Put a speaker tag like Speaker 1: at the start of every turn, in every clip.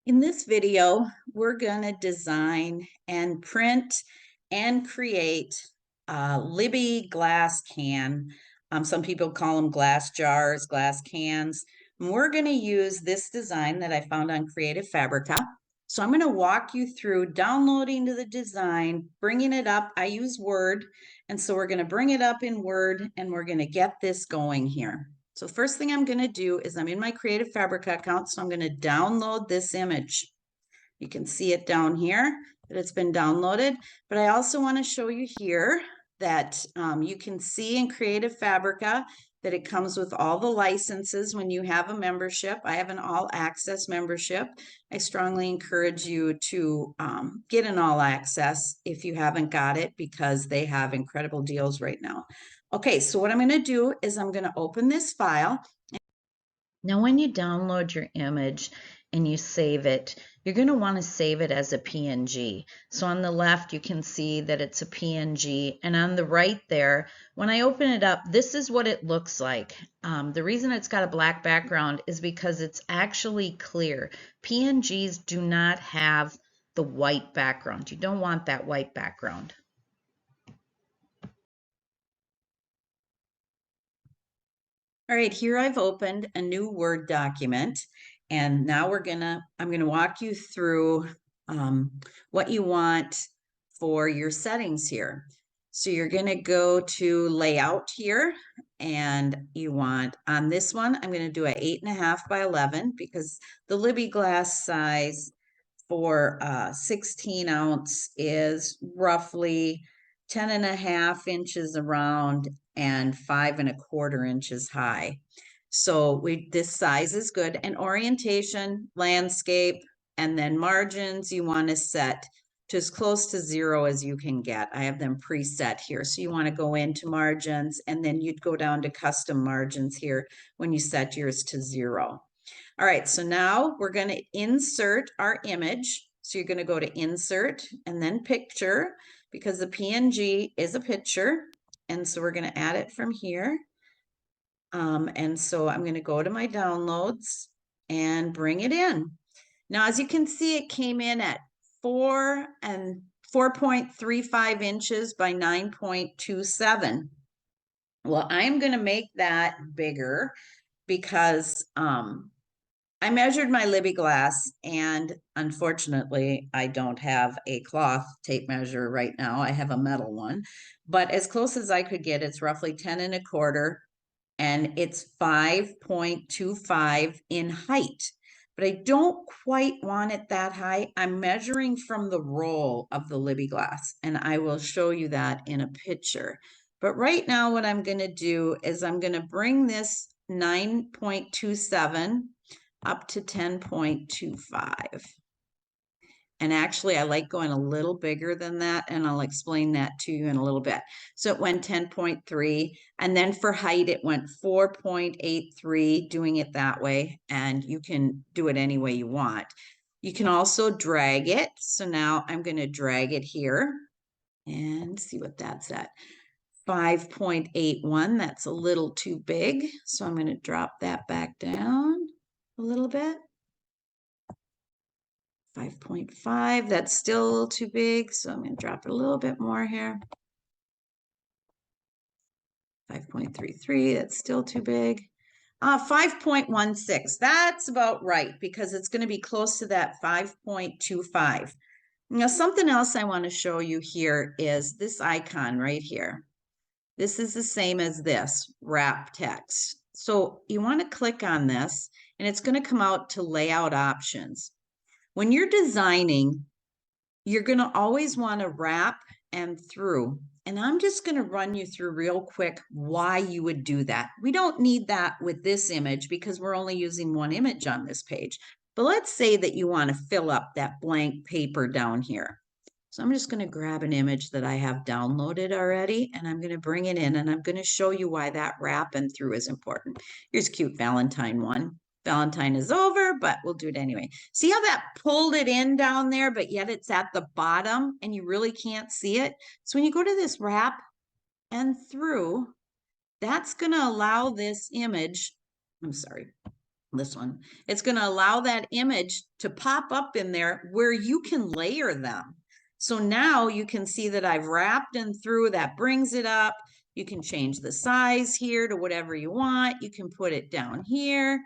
Speaker 1: In this video, we're going to design and print and create a Libbey glass can. Some people call them glass jars, glass cans. And we're going to use this design that I found on Creative Fabrica. So I'm going to walk you through downloading the design, bringing it up. I use Word, and so we're going to bring it up in Word, and we're going to get this going here. So first thing I'm going to do is I'm in my Creative Fabrica account, so I'm going to download this image. You can see it down here that it's been downloaded, but I also want to show you here that you can see in Creative Fabrica that it comes with all the licenses when you have a membership. I have an all access membership. I strongly encourage you to get an all access if you haven't got it, because they have incredible deals right now. Okay, so what I'm going to do is I'm going to open this file. Now, when you download your image and you save it, you're going to want to save it as a PNG. So on the left, you can see that it's a PNG, and on the right there, when I open it up, this is what it looks like. The reason it's got a black background is because it's actually clear. PNGs do not have the white background. You don't want that white background. All right, here I've opened a new Word document, and now I'm gonna walk you through what you want for your settings here. So you're gonna go to Layout here, and you want, on this one, I'm gonna do a 8.5 by 11 because the Libbey glass size for 16 ounce is roughly 10.5 inches around and 5.25 inches high. So this size is good. And orientation, landscape, and then margins, you want to set to as close to 0 as you can get. I have them preset here. So you want to go into margins, and then you'd go down to custom margins here when you set yours to 0. All right, so now we're going to insert our image. So you're going to go to Insert and then Picture, because the PNG is a picture. And so we're going to add it from here. And so I'm going to go to my downloads and bring it in. Now, as you can see, it came in at 4.35 inches by 9.27. Well, I'm going to make that bigger because I measured my Libbey glass, and unfortunately, I don't have a cloth tape measure right now. I have a metal one, but as close as I could get, it's roughly 10.25, and it's 5.25 in height. But I don't quite want it that high. I'm measuring from the roll of the Libbey glass, and I will show you that in a picture. But right now, what I'm going to do is I'm going to bring this 9.27 up to 10.25. And actually, I like going a little bigger than that, and I'll explain that to you in a little bit. So it went 10.3, and then for height, it went 4.83, doing it that way, and you can do it any way you want. You can also drag it. So now I'm going to drag it here and see what that's at. 5.81, that's a little too big. So I'm going to drop that back down a little bit. 5.5, that's still a little too big, so I'm going to drop it a little bit more here. 5.33, that's still too big. 5.16, that's about right, because it's going to be close to that 5.25. Now, something else I want to show you here is this icon right here. This is the same as this, wrap text. So you want to click on this, and it's going to come out to layout options. When you're designing, you're going to always want to wrap and through. And I'm just going to run you through real quick why you would do that. We don't need that with this image because we're only using one image on this page. But let's say that you want to fill up that blank paper down here. So I'm just going to grab an image that I have downloaded already, and I'm going to bring it in, and I'm going to show you why that wrap and through is important. Here's a cute Valentine one. Valentine is over, but we'll do it anyway. See how that pulled it in down there, but yet it's at the bottom and you really can't see it? So when you go to this wrap and through, that's going to allow this image, I'm sorry, this one. It's going to allow that image to pop up in there where you can layer them. So now you can see that I've wrapped and through. That brings it up. You can change the size here to whatever you want. You can put it down here.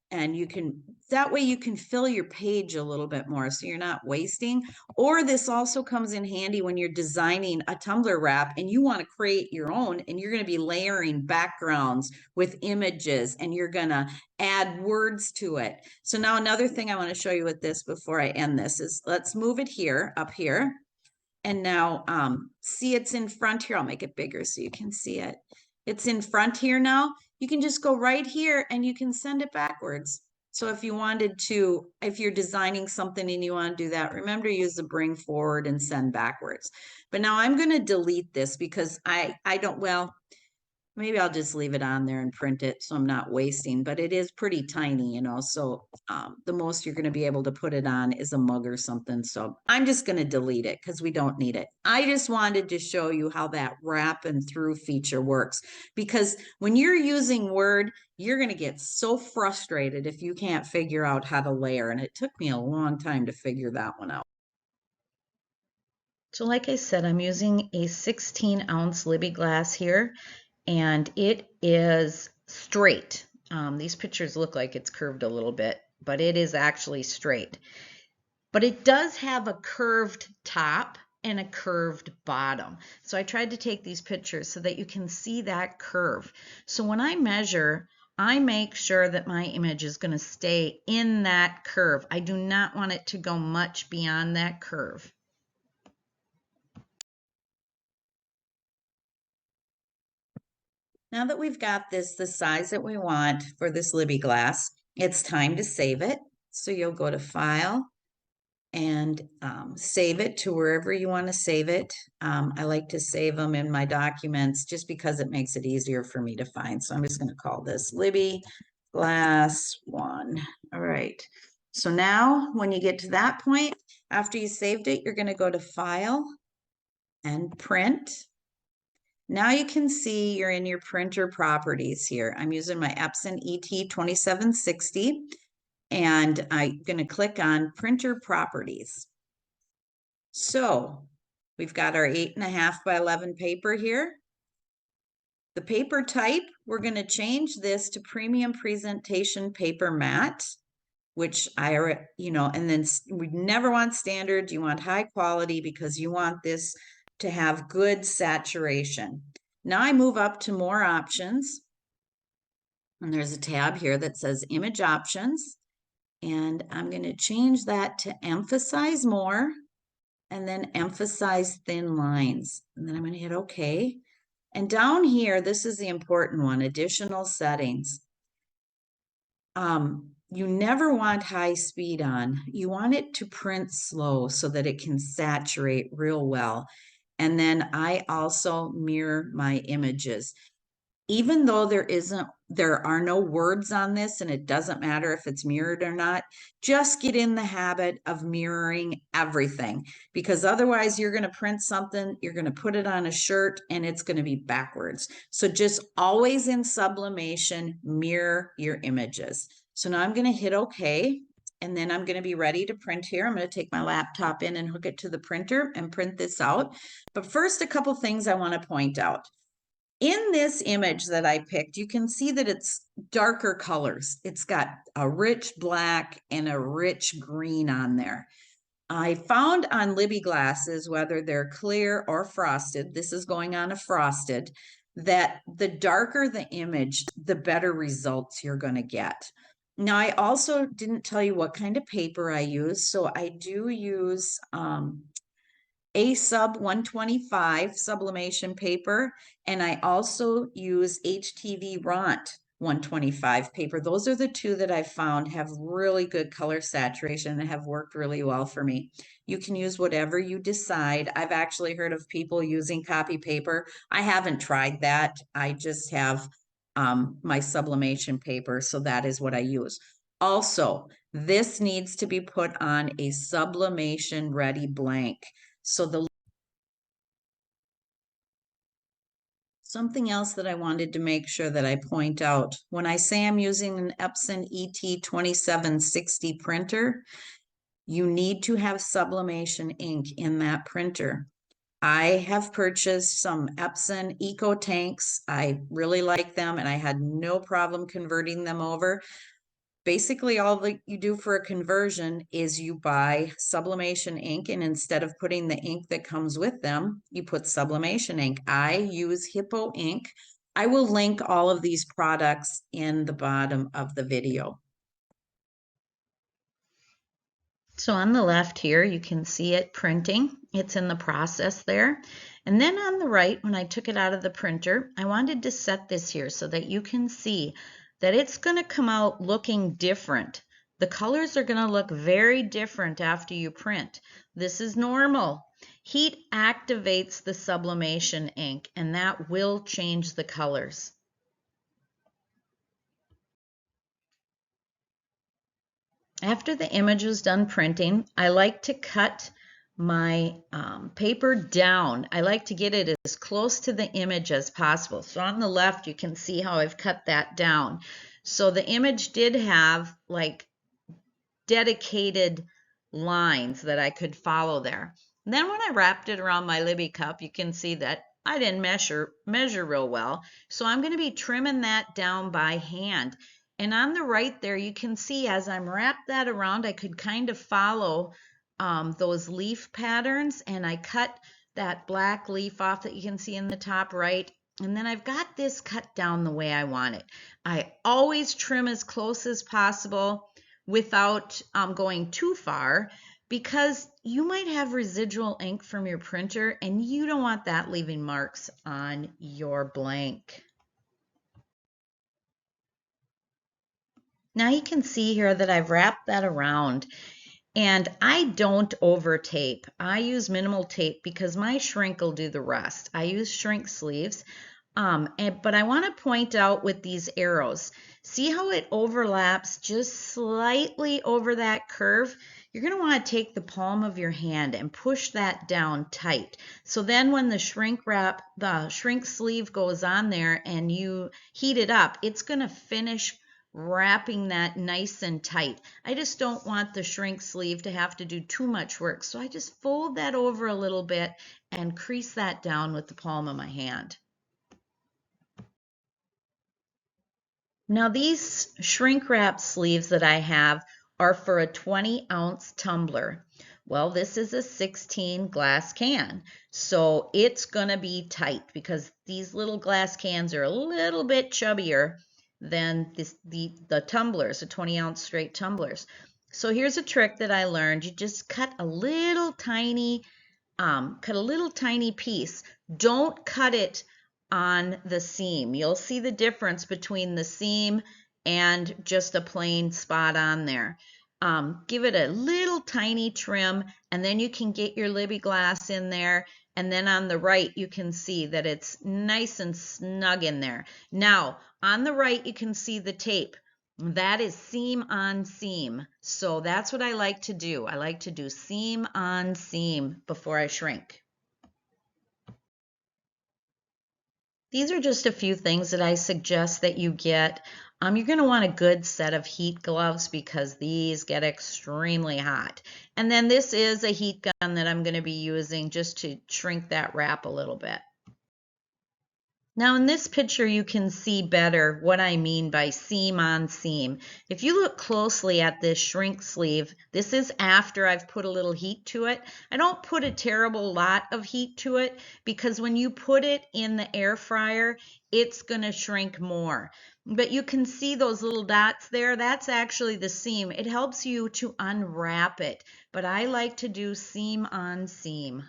Speaker 1: And you can, that way you can fill your page a little bit more so you're not wasting. Or this also comes in handy when you're designing a tumbler wrap and you want to create your own, and you're going to be layering backgrounds with images and you're going to add words to it. So now another thing I want to show you with this before I end this is, let's move it here, up here. And now see, it's in front here. I'll make it bigger so you can see it. It's in front here now. You can just go right here and you can send it backwards. So if you wanted to, if you're designing something and you want to do that, remember to use the bring forward and send backwards. But now I'm going to delete this because I don't, well, maybe I'll just leave it on there and print it so I'm not wasting, but it is pretty tiny, you know, so the most you're going to be able to put it on is a mug or something. So I'm just going to delete it because we don't need it. I just wanted to show you how that wrap and through feature works, because when you're using Word, you're going to get so frustrated if you can't figure out how to layer. And it took me a long time to figure that one out. So like I said, I'm using a 16-ounce Libbey glass here, and it is straight. These pictures look like it's curved a little bit, but it is actually straight. But it does have a curved top and a curved bottom. So I tried to take these pictures so that you can see that curve. So when I measure, I make sure that my image is going to stay in that curve. I do not want it to go much beyond that curve. Now that we've got this the size that we want for this Libbey glass, it's time to save it. So you'll go to File and save it to wherever you want to save it. I like to save them in my documents just because it makes it easier for me to find. So I'm just going to call this Libbey Glass 1. All right. So now when you get to that point, after you saved it, you're going to go to File and Print. Now you can see you're in your printer properties here. I'm using my Epson ET 2760, and I'm going to click on printer properties. So we've got our 8.5 by 11 paper here. The paper type, we're going to change this to premium presentation paper matte, which and then we never want standard. You want high quality because you want this to have good saturation. Now I move up to more options, and there's a tab here that says image options, and I'm going to change that to emphasize more and then emphasize thin lines, and then I'm going to hit OK. And down here, this is the important one, additional settings. You never want high speed on. You want it to print slow so that it can saturate real well. And then I also mirror my images. Even though there are no words on this, and it doesn't matter if it's mirrored or not, just get in the habit of mirroring everything, because otherwise you're going to print something, you're going to put it on a shirt, and it's going to be backwards. So just always in Sublimation, mirror your images. So now I'm going to hit OK, and then I'm going to be ready to print here. I'm going to take my laptop in and hook it to the printer and print this out. But first, a couple things I want to point out. In this image that I picked, you can see that it's darker colors. It's got a rich black and a rich green on there. I found on Libbey glasses, whether they're clear or frosted, this is going on a frosted, that the darker the image, the better results you're going to get. Now, I also didn't tell you what kind of paper I use, so I do use a sub 125 sublimation paper, and I also use HTV Ront 125 paper. Those are the two that I found have really good color saturation and have worked really well for me. You can use whatever you decide. I've actually heard of people using copy paper. I haven't tried that. I just have my sublimation paper, so that is what I use. Also, this needs to be put on a sublimation ready blank. So Something else that I wanted to make sure that I point out, when I say I'm using an Epson ET2760 printer, you need to have sublimation ink in that printer. I have purchased some Epson Eco tanks. I really like them and I had no problem converting them over. Basically, all that you do for a conversion is you buy sublimation ink, and instead of putting the ink that comes with them, you put sublimation ink. I use Hippo ink. I will link all of these products in the bottom of the video. So on the left here, you can see it printing. It's in the process there. And then on the right, when I took it out of the printer, I wanted to set this here so that you can see that it's going to come out looking different. The colors are going to look very different after you print. This is normal. Heat activates the sublimation ink, and that will change the colors. After the image was done printing, I like to cut my paper down. I like to get it as close to the image as possible. So on the left, you can see how I've cut that down. So the image did have like dedicated lines that I could follow there. And then when I wrapped it around my Libbey cup, you can see that I didn't measure real well. So I'm going to be trimming that down by hand. And on the right there, you can see as I'm wrapped that around, I could kind of follow those leaf patterns, and I cut that black leaf off that you can see in the top right. And then I've got this cut down the way I want it. I always trim as close as possible without going too far, because you might have residual ink from your printer and you don't want that leaving marks on your blank. Now you can see here that I've wrapped that around, and I don't over tape. I use minimal tape because my shrink will do the rest. I use shrink sleeves. But I want to point out with these arrows, see how it overlaps just slightly over that curve? You're going to want to take the palm of your hand and push that down tight. So then when the shrink sleeve goes on there and you heat it up, it's going to finish wrapping that nice and tight. I just don't want the shrink sleeve to have to do too much work. So I just fold that over a little bit and crease that down with the palm of my hand. Now these shrink wrap sleeves that I have are for a 20-ounce tumbler. Well, this is a 16 glass can, so it's going to be tight because these little glass cans are a little bit chubbier than the tumblers, the 20-ounce straight tumblers. So here's a trick that I learned. You just cut a little tiny piece. Don't cut it on the seam. You'll see the difference between the seam and just a plain spot on there. Give it a little tiny trim, and then you can get your Libbey glass in there, and then on the right you can see that it's nice and snug in there. Now on the right you can see the tape. That is seam on seam. So that's what I like to do. I like to do seam on seam before I shrink. These are just a few things that I suggest that you get. You're going to want a good set of heat gloves because these get extremely hot. And then this is a heat gun that I'm going to be using just to shrink that wrap a little bit. Now in this picture you can see better what I mean by seam on seam. If you look closely at this shrink sleeve, this is after I've put a little heat to it. I don't put a terrible lot of heat to it because when you put it in the air fryer, it's going to shrink more. But you can see those little dots there. That's actually the seam. It helps you to unwrap it, but I like to do seam on seam.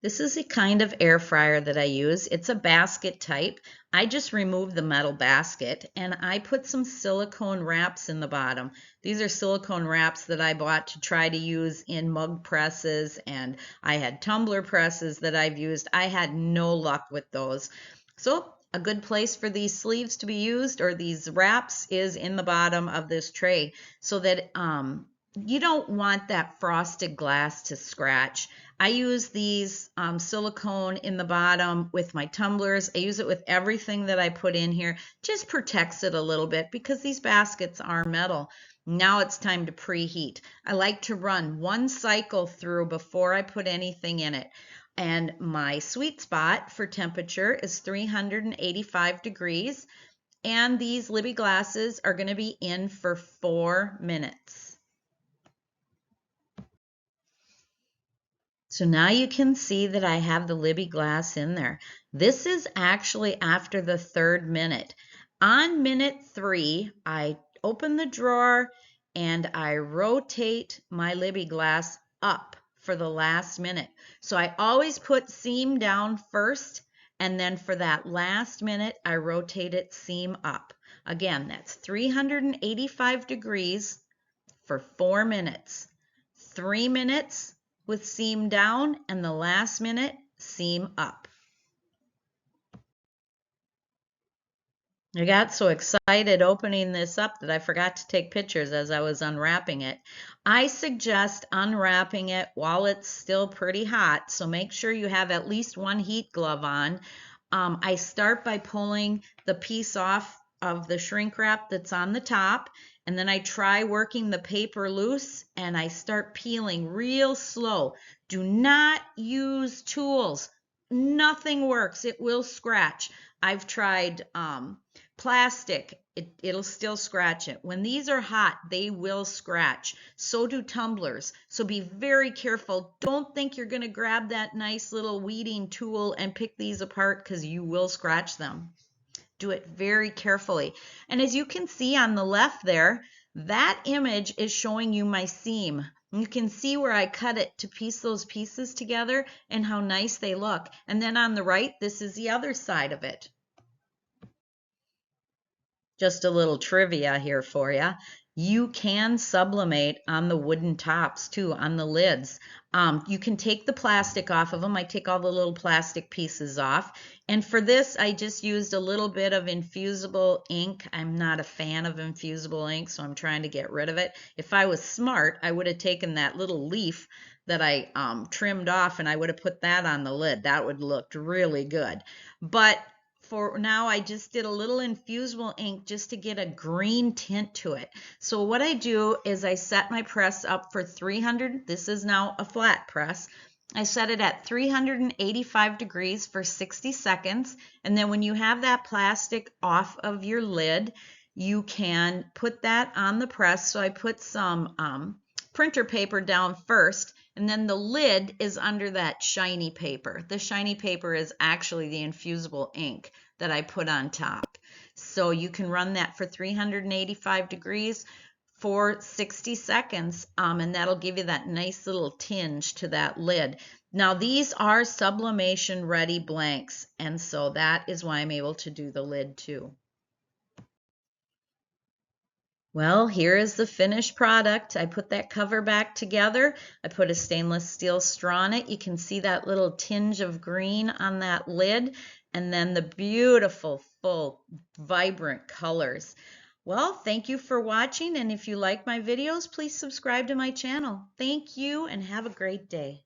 Speaker 1: This is the kind of air fryer that I use. It's a basket type. I just removed the metal basket and I put some silicone wraps in the bottom. These are silicone wraps that I bought to try to use in mug presses, and I had tumbler presses that I've used. I had no luck with those. So a good place for these sleeves to be used, or these wraps, is in the bottom of this tray so that you don't want that frosted glass to scratch. I use these silicone in the bottom with my tumblers. I use it with everything that I put in here. Just protects it a little bit because these baskets are metal. Now it's time to preheat. I like to run one cycle through before I put anything in it. And my sweet spot for temperature is 385 degrees. And these Libbey glasses are going to be in for 4 minutes. So now you can see that I have the Libbey glass in there. This is actually after the 3rd minute. On minute 3, I open the drawer and I rotate my Libbey glass up for the last minute. So I always put seam down first, and then for that last minute, I rotate it seam up. Again, that's 385 degrees for 4 minutes. 3 minutes with seam down, and the last minute seam up. I got so excited opening this up that I forgot to take pictures as I was unwrapping it. I suggest unwrapping it while it's still pretty hot, so make sure you have at least one heat glove on. I start by pulling the piece off of the shrink wrap that's on the top, and then I try working the paper loose, and I start peeling real slow. Do not use tools. Nothing works. It will scratch. I've tried plastic. It'll still scratch it. When these are hot, they will scratch. So do tumblers. So be very careful. Don't think you're going to grab that nice little weeding tool and pick these apart, because you will scratch them. Do it very carefully. And as you can see on the left there, that image is showing you my seam. You can see where I cut it to piece those pieces together and how nice they look. And then on the right, this is the other side of it. Just a little trivia here for you. You can sublimate on the wooden tops too, on the lids. You can take the plastic off of them. I take all the little plastic pieces off. And for this, I just used a little bit of infusible ink. I'm not a fan of infusible ink, so I'm trying to get rid of it. If I was smart, I would have taken that little leaf that I trimmed off, and I would have put that on the lid. That would look really good. But for now, I just did a little infusible ink just to get a green tint to it. So what I do is I set my press up for 300. This is now a flat press. I set it at 385 degrees for 60 seconds. And then when you have that plastic off of your lid, you can put that on the press. So I put some printer paper down first, and then the lid is under that shiny paper. The shiny paper is actually the infusible ink that I put on top. So you can run that for 385 degrees for 60 seconds, and that'll give you that nice little tinge to that lid. Now these are sublimation ready blanks, and so that is why I'm able to do the lid too. Well, here is the finished product. I put that cover back together. I put a stainless steel straw on it. You can see that little tinge of green on that lid, and then the beautiful, full, vibrant colors. Well, thank you for watching, and if you like my videos, please subscribe to my channel. Thank you, and have a great day.